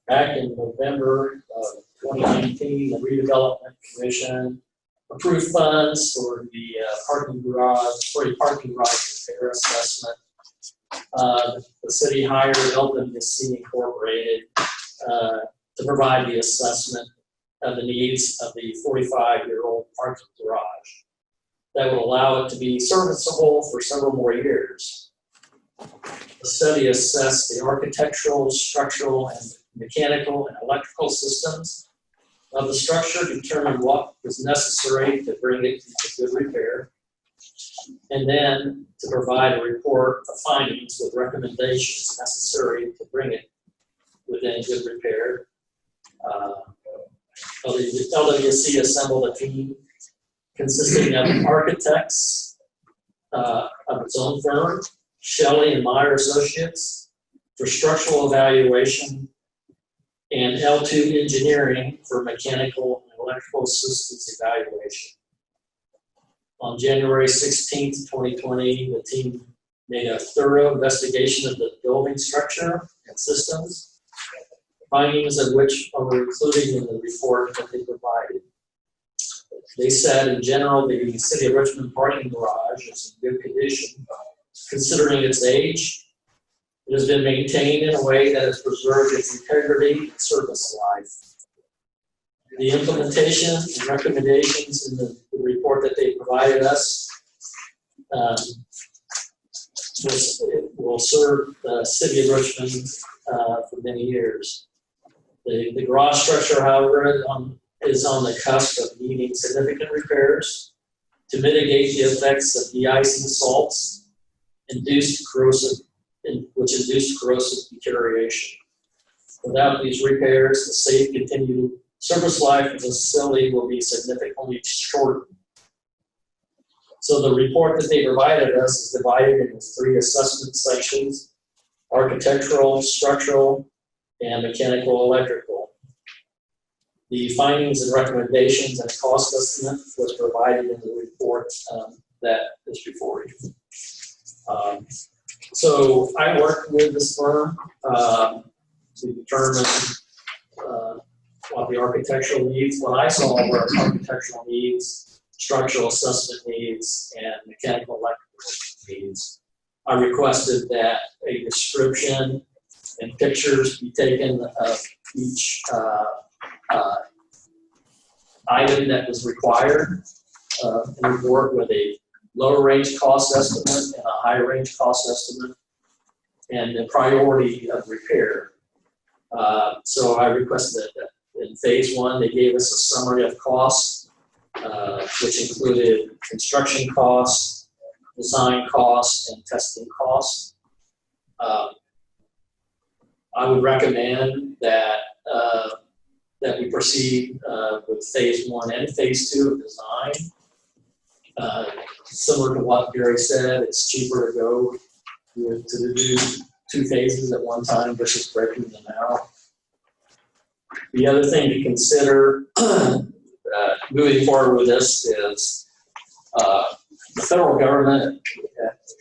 Back in November of 2019, the Redevelopment Commission approved funds for the parking garage repair assessment. The city hired WCTV Incorporated to provide the assessment of the needs of the 45-year-old parking garage. That would allow it to be serviceable for several more years. The study assessed the architectural, structural, and mechanical and electrical systems of the structure, determined what was necessary to bring it into good repair, and then to provide a report of findings with recommendations necessary to bring it within good repair. LWC assembled a team consisting of architects of its own firm, Shelley and Meyer Associates, for structural evaluation, and L2 Engineering for mechanical and electrical systems evaluation. On January 16th, 2020, the team made a thorough investigation of the building structure and systems, findings of which are included in the report that they provided. They said, in general, the City of Richmond parking garage is in good condition, considering its age. It has been maintained in a way that has preserved its integrity and service life. The implementation and recommendations in the report that they provided us will serve the City of Richmond for many years. The garage structure, however, is on the cusp of needing significant repairs to mitigate the effects of de-icing salts which induced corrosive deterioration. Without these repairs, the safe continued service life of the facility will be significantly shortened. So the report that they provided us is divided into 3 assessment sections: architectural, structural, and mechanical electrical. The findings and recommendations and cost estimate was provided in the report that is before you. So I worked with this firm to determine what the architectural needs, what I saw were architectural needs, structural assessment needs, and mechanical electrical needs. I requested that a description and pictures be taken of each item that was required in the report, with a lower range cost estimate and a higher range cost estimate, and the priority of repair. So I requested that in phase 1, they gave us a summary of costs, which included construction costs, design costs, and testing costs. I would recommend that that we proceed with phase 1 and phase 2 of design. Similar to what Gary said, it's cheaper to go to do 2 phases at one time versus breaking them out. The other thing to consider moving forward with this is the federal government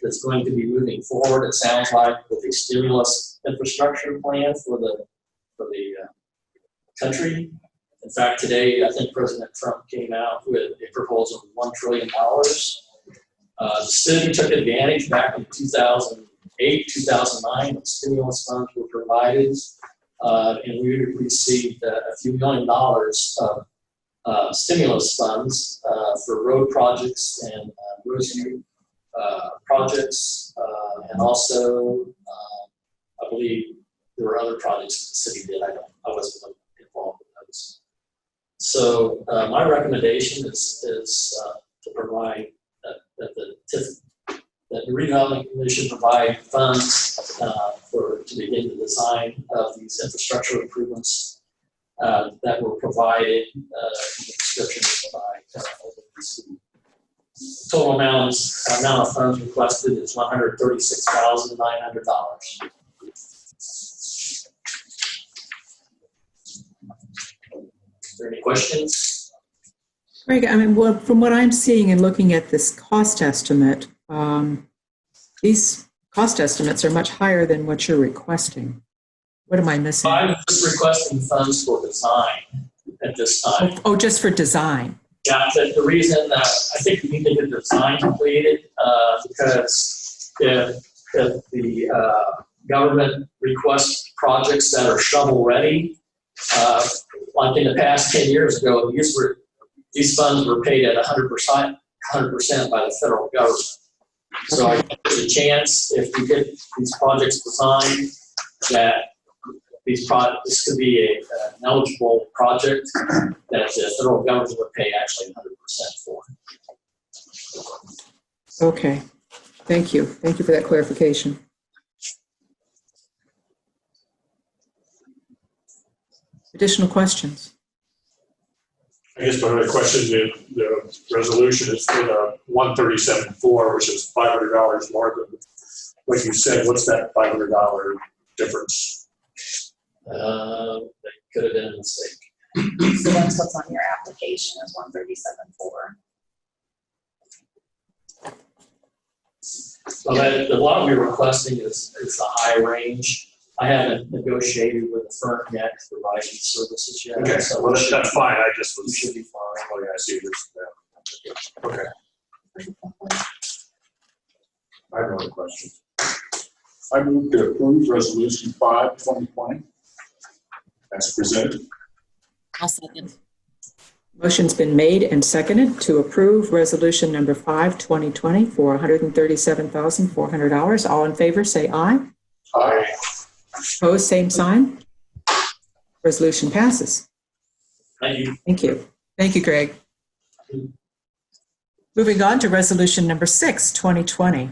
is going to be moving forward, it sounds like, with a stimulus infrastructure plan for the country. In fact, today, I think President Trump came out with a proposal of $1 trillion. The city took advantage back in 2008, 2009, when stimulus funds were provided, and we received a few $1 million of stimulus funds for road projects and road projects, and also, I believe there were other projects the city did. I wasn't involved in those. So my recommendation is to provide that the Redevelopment Commission provide funds to begin the design of these infrastructure improvements that were provided in the description by LWC. Total amount of funds requested is $136,900. Are there any questions? Greg, I mean, well, from what I'm seeing and looking at this cost estimate, these cost estimates are much higher than what you're requesting. What am I missing? I'm just requesting funds for design at this time. Oh, just for design. Yeah, the reason that I think we need to get the design completed, because if the government requests projects that are shovel ready, like in the past 10 years ago, these funds were paid at 100% by the federal government. So I think there's a chance if we get these projects designed that this could be an eligible project that the federal government would pay actually 100% for. Okay. Thank you. Thank you for that clarification. Additional questions? I guess my other question, the resolution is for the 137.4, which is $500 more than, like you said, what's that $500 difference? That could have been a mistake. So that's what's on your application is 137.4. Well, the one we're requesting is the high range. I haven't negotiated with the firm yet to provide these services yet. Okay, so well, that's fine. I just we was, should be fine. oh yeah, I see this. Okay. I have another question. I move to approve Resolution 5, 2020, as presented. I'll second. Motion's been made and seconded to approve Resolution number 5, 2020 for $137,400. All in favor, say aye. Aye. Opposed, same sign. Resolution passes. Thank you. Thank you. Thank you, Greg. Moving on to Resolution number 6, 2020.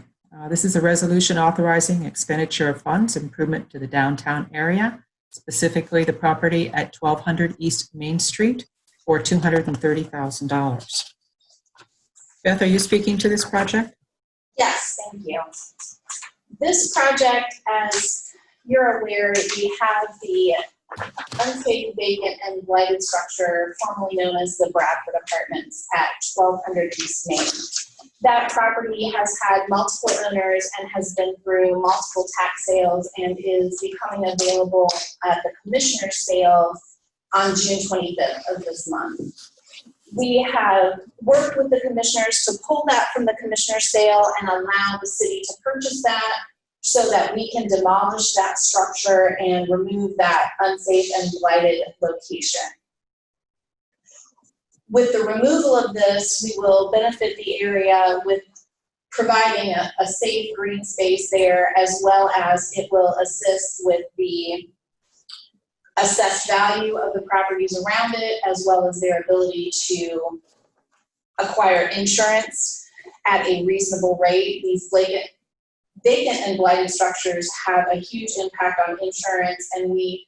This is a resolution authorizing expenditure of funds, improvement to the downtown area, specifically the property at 1200 East Main Street for $230,000. Beth, are you speaking to this project? Yes, thank you. This project, as you're aware, we have the unsafe, vacant, and blighted structure formerly known as the Bradford Apartments at 1200 East Main. That property has had multiple owners and has been through multiple tax sales and is becoming available at the commissioner's sale on June 25th of this month. We have worked with the commissioners to pull that from the commissioner's sale and allow the city to purchase that so that we can demolish that structure and remove that unsafe and blighted location. With the removal of this, we will benefit the area with providing a safe green space there, as well as it will assist with the assessed value of the properties around it, as well as their ability to acquire insurance at a reasonable rate. These vacant and blighted structures have a huge impact on insurance, and we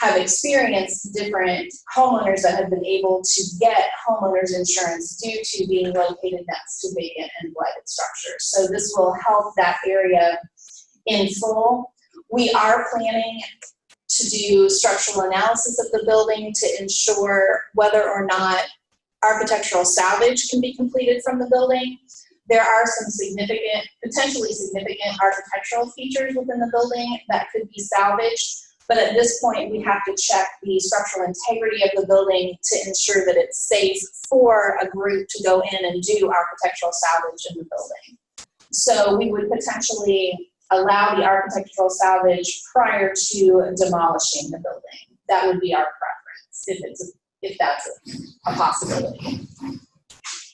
have experienced different homeowners that have been able to get homeowners insurance due to being located next to vacant and blighted structures. So this will help that area in full. We are planning to do structural analysis of the building to ensure whether or not architectural salvage can be completed from the building. There are some potentially significant architectural features within the building that could be salvaged. But at this point, we have to check the structural integrity of the building to ensure that it's safe for a group to go in and do architectural salvage in the building. So we would potentially allow the architectural salvage prior to demolishing the building. That would be our preference, if that's a possibility.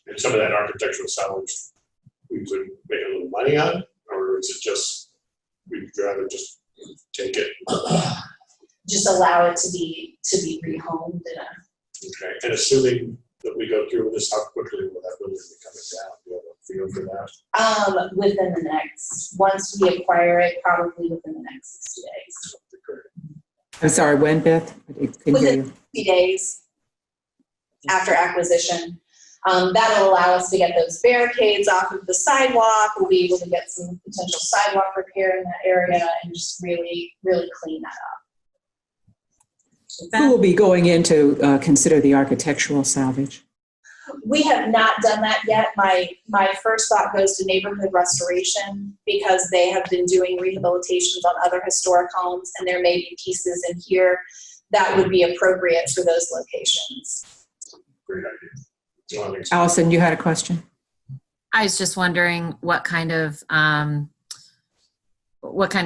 And some of that architectural salvage, we would make a little money on, or is it just, we'd rather just take it? Just allow it to be rehomed. Okay, and assuming that we go through with this, how quickly will that building be coming down? Do you have a feel for that? Within the next, once we acquire it, probably within the next 60 days. I'm sorry, when, Beth? I couldn't hear Within you. 60 days after acquisition. That'll allow us to get those barricades off of the sidewalk. We'll be able to get some potential sidewalk repair in that area and just really, really clean that up. Who will be going in to consider the architectural salvage? We have not done that yet. My first thought goes to neighborhood restoration because they have been doing rehabilitations on other historic homes, and there may be pieces in here that would be appropriate for those locations. Great idea. Allison, you had a question? I was just wondering what kind of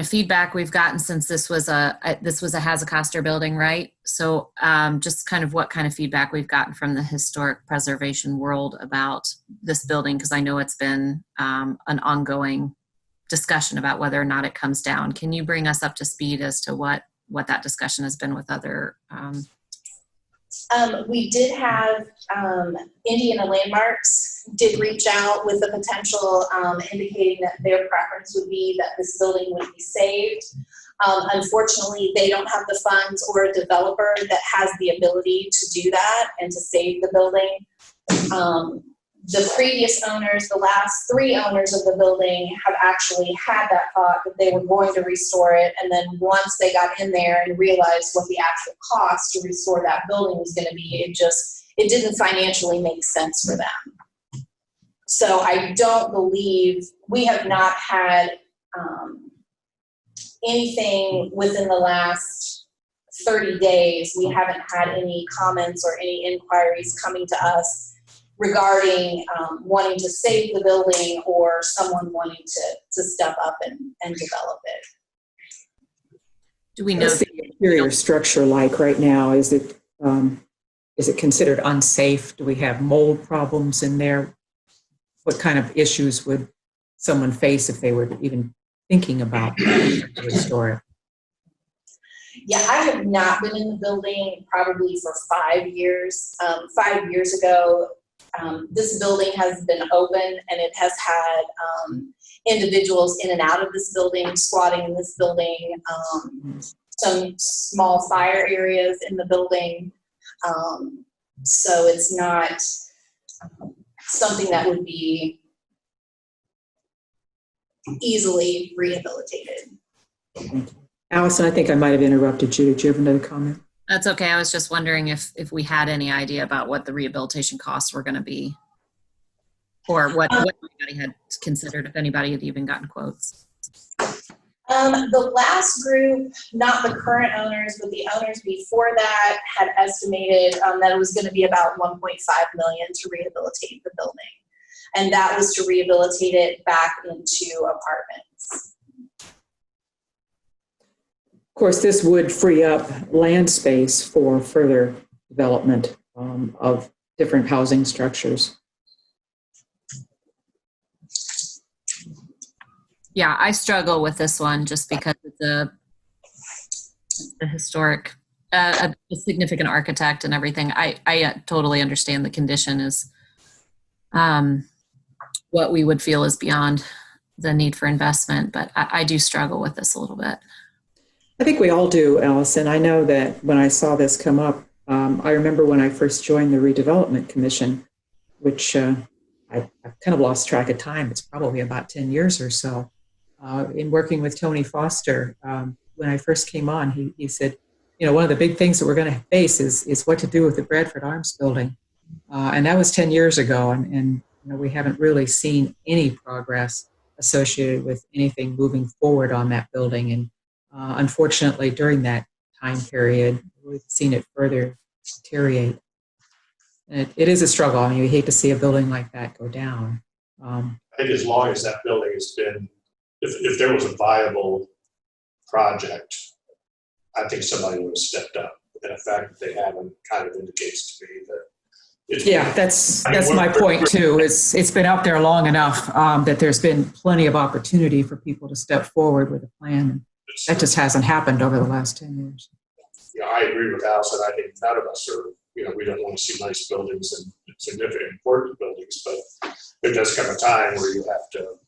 feedback we've gotten since this was a Hazacoster building, right? So just kind of what kind of feedback we've gotten from the historic preservation world about this building, because I know it's been an ongoing discussion about whether or not it comes down. Can you bring us up to speed as to what that discussion has been with other? We did have Indiana Landmarks did reach out with the potential indicating that their preference would be that this building would be saved. Unfortunately, they don't have the funds or a developer that has the ability to do that and to save the building. The previous owners, the last 3 owners of the building, have actually had that thought that they were going to restore it, and then once they got in there and realized what the actual cost to restore that building was going to be, it didn't financially make sense for them. So I don't believe, we have not had anything within the last 30 days. We haven't had any comments or any inquiries coming to us regarding wanting to save the building or someone wanting to step up and develop it. Do we know What's the interior structure like right now? Is it considered unsafe? Do we have mold problems in there? What kind of issues would someone face if they were even thinking about to restore it? Yeah, I have not been in the building probably for 5 years. 5 years ago, this building has been open, and it has had individuals in and out of this building, squatting in this building, some small fire areas in the building. So it's not something that would be easily rehabilitated. Allison, I think I might have interrupted you. Did you have another comment? That's okay. I was just wondering if we had any idea about what the rehabilitation costs were going to be, or what anybody had considered, if anybody had even gotten quotes. The last group, not the current owners, but the owners before that, had estimated that it was going to be about $1.5 million to rehabilitate the building, and that was to rehabilitate it back into apartments. Of course, this would free up land space for further development of different housing structures. Yeah, I struggle with this one just because it's a historic, a significant architect and everything. I totally understand the condition is what we would feel is beyond the need for investment, but I do struggle with this a little bit. I think we all do, Allison. I know that when I saw this come up, I remember when I first joined the Redevelopment Commission, which I've kind of lost track of time. It's probably about 10 years or so. In working with Tony Foster, when I first came on, he said, you know, one of the big things that we're going to face is what to do with the Bradford Arms building. And that was 10 years ago, and you know, we haven't really seen any progress associated with anything moving forward on that building. And unfortunately, during that time period, we've seen it further deteriorate. And it is a struggle. I mean, you hate to see a building like that go down. I think as long as that building has been, if there was a viable project, I think somebody would have stepped up. And the fact that they haven't kind of indicates to me that. Yeah, that's my point too. It's been out there long enough that there's been plenty of opportunity for people to step forward with a plan. That just hasn't happened over the last 10 years. Yeah, I agree with Allison. I think none of us are, you know, we don't want to see nice buildings and significant, important buildings, but there does come a time where you have to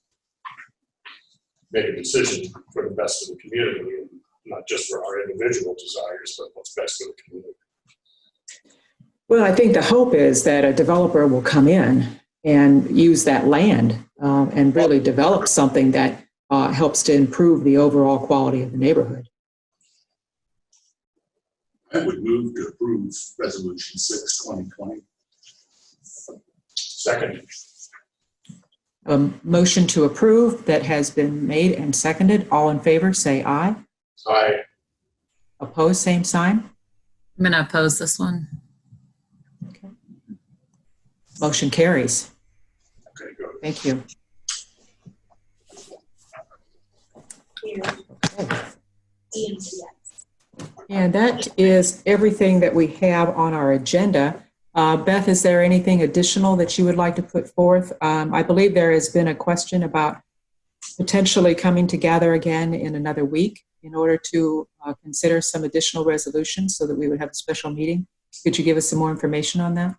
make a decision for the best of the community, and not just for our individual desires, but what's best for the community. Well, I think the hope is that a developer will come in and use that land and really develop something that helps to improve the overall quality of the neighborhood. I would move to approve Resolution 6, 2020. Second. A motion to approve that has been made and seconded. All in favor, say aye. Aye. Opposed, same sign. I'm going to oppose this one. Okay. Motion carries. Okay, good. Thank you. And that is everything that we have on our agenda. Beth, is there anything additional that you would like to put forth? I believe there has been a question about potentially coming together again in another week in order to consider some additional resolutions so that we would have a special meeting. Could you give us some more information on that?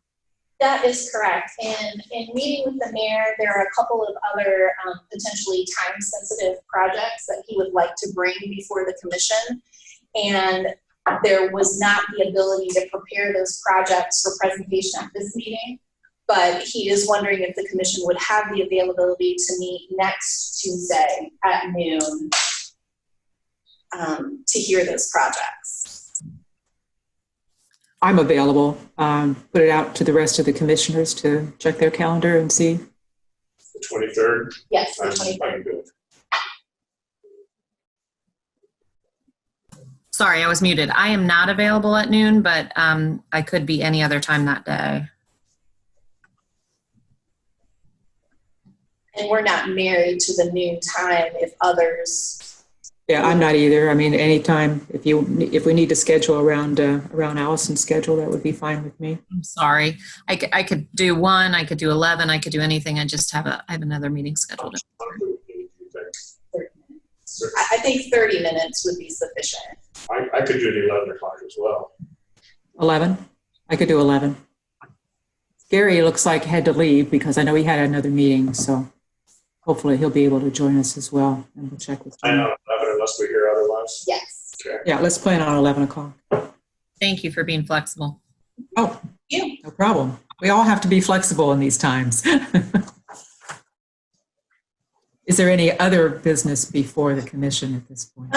That is correct. And in meeting with the mayor, there are a couple of other potentially time-sensitive projects that he would like to bring before the commission. And there was not the ability to prepare those projects for presentation at this meeting, but he is wondering if the commission would have the availability to meet next Tuesday at noon to hear those projects. I'm available. Put it out to the rest of the commissioners to check their calendar and see. The 23rd? Yes, the I'm 23rd. good. Sorry, I was muted. I am not available at noon, but I could be any other time that day. And we're not married to the noon time if others. Yeah, I'm not either. I mean, anytime if we need to schedule around Allison's schedule, that would be fine with me. I'm sorry. I could do 1, I could do 11, I could do anything. I just have another meeting scheduled. I think 30 minutes would be sufficient. I could do the 11 o'clock as well. 11? I could do 11. Gary looks like had to leave because I know he had another meeting, so hopefully he'll be able to join us as well, and we'll check with I him. know, 11 unless we hear otherwise. Yes. Okay. Yeah, let's plan on 11 o'clock. Thank you for being flexible. Oh, Yeah. no problem. We all have to be flexible in these times. Is there any other business before the commission at this point?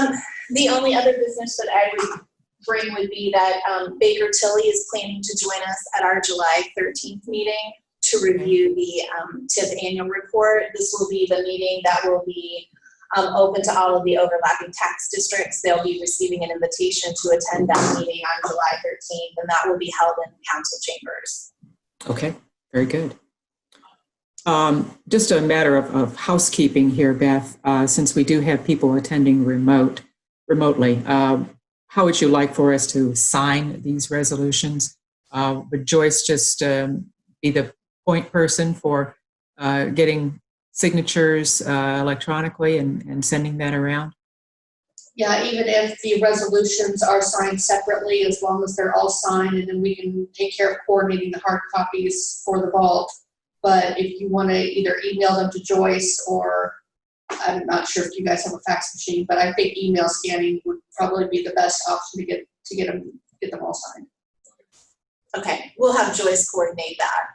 The only other business that I would bring would be that Baker Tilly is planning to join us at our July 13th meeting to review the TIP annual report. This will be the meeting that will be open to all of the overlapping tax districts. They'll be receiving an invitation to attend that meeting on July 13th, and that will be held in council chambers. Okay, very good. Just a matter of housekeeping here, Beth, since we do have people attending remotely, how would you like for us to sign these resolutions? Would Joyce just be the point person for getting signatures electronically and sending that around? Yeah, even if the resolutions are signed separately, as long as they're all signed, and then we can take care of coordinating the hard copies for the vault. But if you want to either email them to Joyce, or I'm not sure if you guys have a fax machine, but I think email scanning would probably be the best option to get them all signed. Okay, we'll have Joyce coordinate that.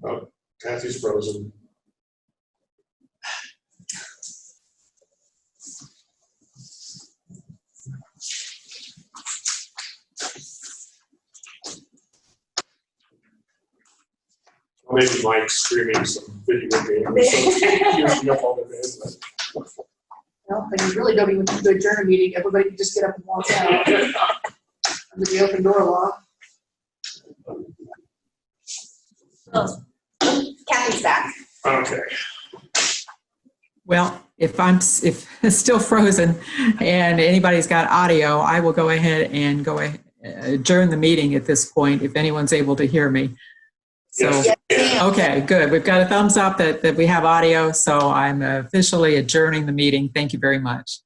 Oh, Kathy's frozen. Well, maybe Mike's streaming some video game or something, using up all the bandwidth. Well, but you really don't even need to adjourn a meeting. Everybody can just get up and walk out under the open door law. Oh, Kathy's back. Okay. Well, if it's still frozen and anybody's got audio, I will go ahead and adjourn the meeting at this point if anyone's able to hear me. So, Yes. okay, good. We've got a thumbs up that we have audio, so I'm officially adjourning the meeting. Thank you very much.